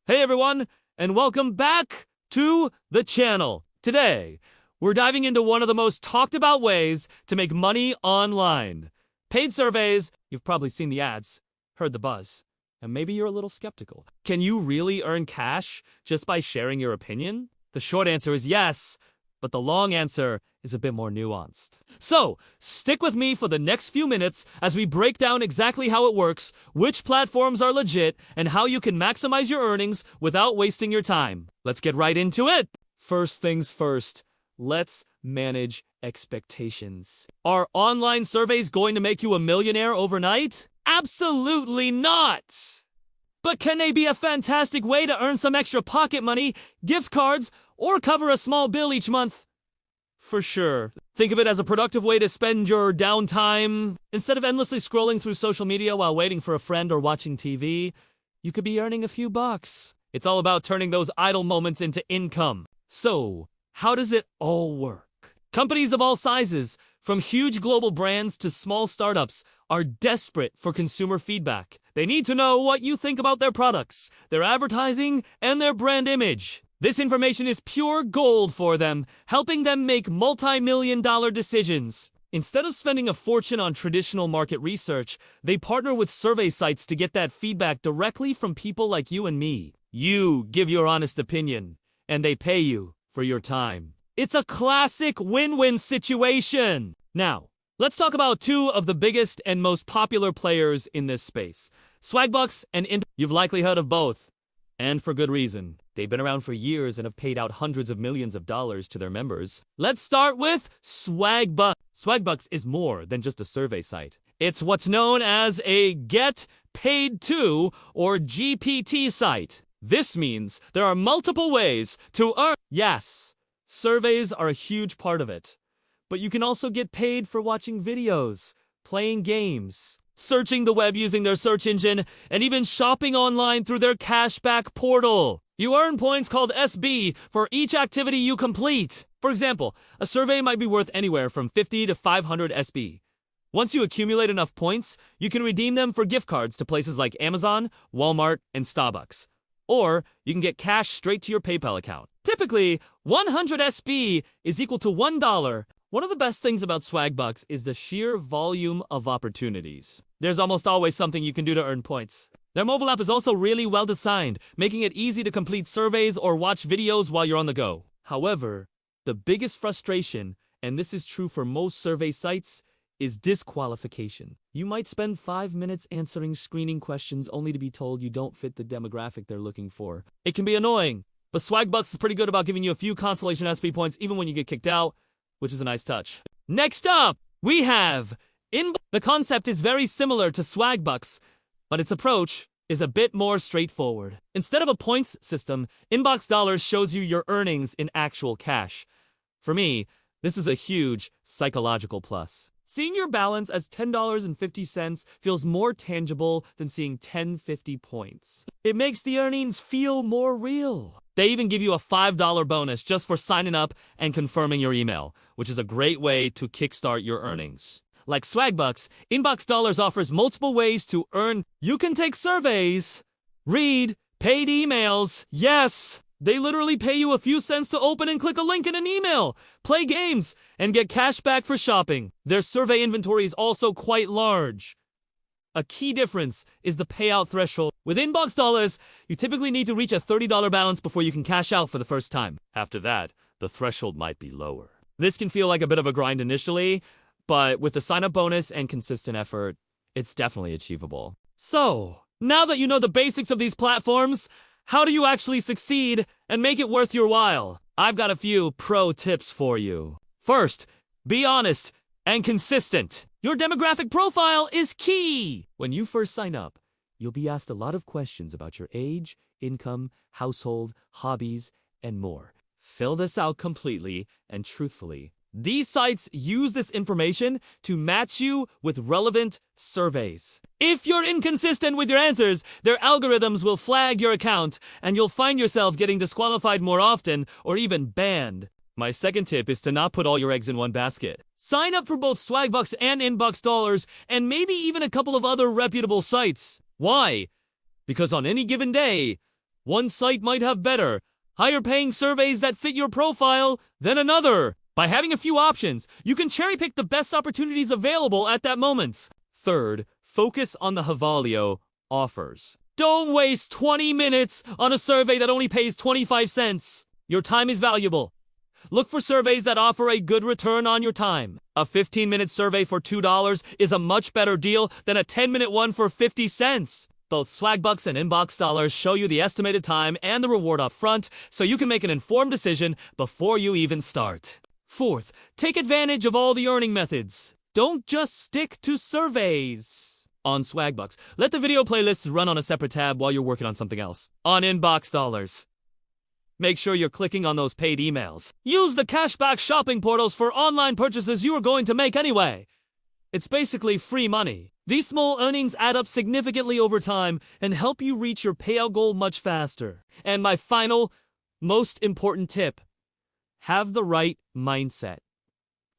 Hey everyone, and welcome back to the channel. Today, we're diving into one of the most talked about ways to make money online. Paid surveys. You've probably seen the ads, heard the buzz, and maybe you're a little skeptical. Can you really earn cash just by sharing your opinion? The short answer is yes, but the long answer is a bit more nuanced. So, stick with me for the next few minutes as we break down exactly how it works, which platforms are legit, and how you can maximize your earnings without wasting your time. Let's get right into it! First things first, let's manage expectations. Are online surveys going to make you a millionaire overnight? Absolutely not! But can they be a fantastic way to earn some extra pocket money, gift cards, or cover a small bill each month? For sure. Think of it as a productive way to spend your downtime. Instead of endlessly scrolling through social media while waiting for a friend or watching TV, you could be earning a few bucks. It's all about turning those idle moments into income. So, how does it all work? Companies of all sizes, from huge global brands to small startups, are desperate for consumer feedback. They need to know what you think about their products, their advertising, and their brand image. This information is pure gold for them, helping them make multi-million-dollar decisions. Instead of spending a fortune on traditional market research, they partner with survey sites to get that feedback directly from people like you and me. You give your honest opinion, and they pay you for your time. It's a classic win-win situation. Now, let's talk about two of the biggest and most popular players in this space. Swagbucks and Inbo. You've likely heard of both. And for good reason. They've been around for years and have paid out hundreds of millions of dollars to their members. Let's start with Swagbucks. Swagbucks is more than just a survey site. It's what's known as a Get Paid To, or GPT site. This means there are multiple ways to earn. Yes, surveys are a huge part of it. But you can also get paid for watching videos, playing games, searching the web using their search engine, and even shopping online through their cashback portal. You earn points called SB for each activity you complete. For example, a survey might be worth anywhere from 50 to 500 SB. Once you accumulate enough points, you can redeem them for gift cards to places like Amazon, Walmart, and Starbucks. Or you can get cash straight to your PayPal account. Typically, 100 SB is equal to $1. One of the best things about Swagbucks is the sheer volume of opportunities. There's almost always something you can do to earn points. Their mobile app is also really well designed, making it easy to complete surveys or watch videos while you're on the go. However, the biggest frustration, and this is true for most survey sites, is disqualification. You might spend 5 minutes answering screening questions only to be told you don't fit the demographic they're looking for. It can be annoying, but Swagbucks is pretty good about giving you a few consolation SB points even when you get kicked out, which is a nice touch. Next up, we have Inbo. The concept is very similar to Swagbucks, but its approach is a bit more straightforward. Instead of a points system, InboxDollars shows you your earnings in actual cash. For me, this is a huge psychological plus. Seeing your balance as $10.50 feels more tangible than seeing 1050 points. It makes the earnings feel more real. They even give you a $5 bonus just for signing up and confirming your email, which is a great way to kickstart your earnings. Like Swagbucks, InboxDollars offers multiple ways to earn. You can take surveys, read paid emails. Yes, they literally pay you a few cents to open and click a link in an email, play games, and get cash back for shopping. Their survey inventory is also quite large. A key difference is the payout threshold. With InboxDollars, you typically need to reach a $30 balance before you can cash out for the first time. After that, the threshold might be lower. This can feel like a bit of a grind initially, but with the sign-up bonus and consistent effort, it's definitely achievable. So, now that you know the basics of these platforms, how do you actually succeed and make it worth your while? I've got a few pro tips for you. First, be honest and consistent. Your demographic profile is key. When you first sign up, you'll be asked a lot of questions about your age, income, household, hobbies, and more. Fill this out completely and truthfully. These sites use this information to match you with relevant surveys. If you're inconsistent with your answers, their algorithms will flag your account, and you'll find yourself getting disqualified more often or even banned. My second tip is to not put all your eggs in one basket. Sign up for both Swagbucks and InboxDollars, and maybe even a couple of other reputable sites. Why? Because on any given day, One site might have better, higher-paying surveys that fit your profile than another. By having a few options, you can cherry-pick the best opportunities available at that moment. Third, focus on the Havalio offers. Don't waste 20 minutes on a survey that only pays 25 cents. Your time is valuable. Look for surveys that offer a good return on your time. A 15-minute survey for $2 is a much better deal than a 10-minute one for 50 cents. Both Swagbucks and InboxDollars show you the estimated time and the reward up front, so you can make an informed decision before you even start. Fourth, take advantage of all the earning methods. Don't just stick to surveys. On Swagbucks, let the video playlists run on a separate tab while you're working on something else. On InboxDollars, make sure you're clicking on those paid emails. Use the cashback shopping portals for online purchases you are going to make anyway. It's basically free money. These small earnings add up significantly over time and help you reach your payout goal much faster. And my final, most important tip, have the right mindset.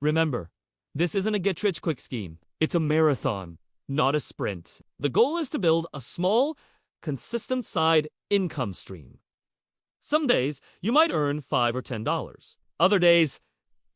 Remember, this isn't a get-rich-quick scheme. It's a marathon, not a sprint. The goal is to build a small, consistent side income stream. Some days, you might earn $5 or $10. Other days,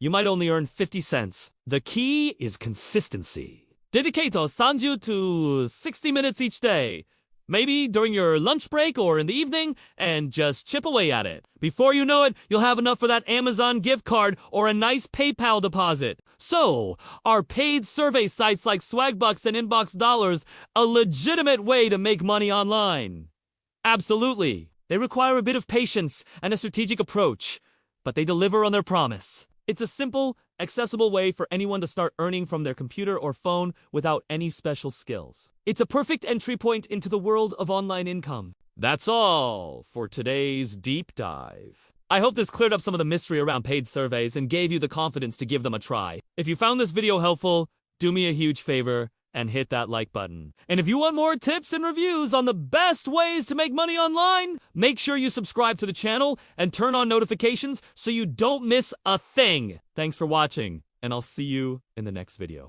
you might only earn 50 cents. The key is consistency. Dedicate 30 to 60 minutes each day. Maybe during your lunch break or in the evening, and just chip away at it. Before you know it, you'll have enough for that Amazon gift card or a nice PayPal deposit. So, are paid survey sites like Swagbucks and InboxDollars a legitimate way to make money online? Absolutely. They require a bit of patience and a strategic approach, but they deliver on their promise. It's a simple, accessible way for anyone to start earning from their computer or phone without any special skills. It's a perfect entry point into the world of online income. That's all for today's deep dive. I hope this cleared up some of the mystery around paid surveys and gave you the confidence to give them a try. If you found this video helpful, do me a huge favor and hit that like button. And if you want more tips and reviews on the best ways to make money online, make sure you subscribe to the channel and turn on notifications so you don't miss a thing. Thanks for watching, and I'll see you in the next video.